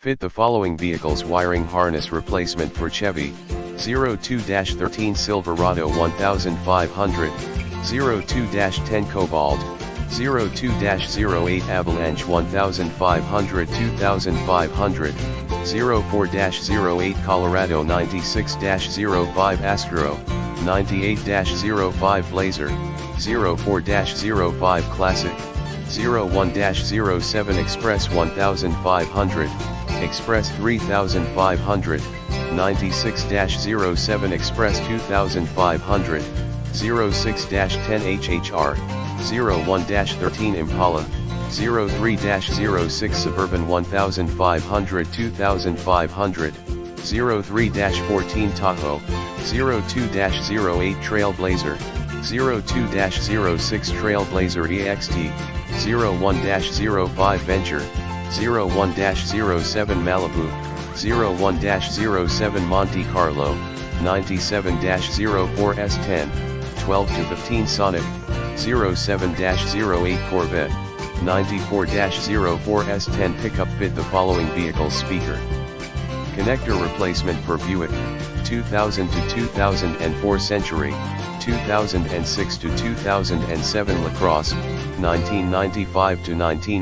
Fit the following vehicles: wiring harness replacement for Chevy 02-13 Silverado 1500, 02-10 Cobalt, 02-08 Avalanche 1500 2500, 04-08 Colorado 96-05 Astro, 98-05 Blazer, 04-05 Classic, 01-07 Express 1500, Express 3500, 96-07 Express 2500, 06-10 HHR, 01-13 Impala, 03-06 Suburban 1500 2500, 03-14 Tahoe, 02-08 Trailblazer, 02-06 Trailblazer EXT, 01-05 Venture, 01-07 Malibu, 01-07 Monte Carlo, 97-04 S10, 12-15 Sonic, 07-08 Corvette, 94-04 S10 pickup. Fit the following vehicles: speaker connector replacement for Buick 2000 to 2004 Century, 2006 to 2007 LaCrosse, 1995 to 19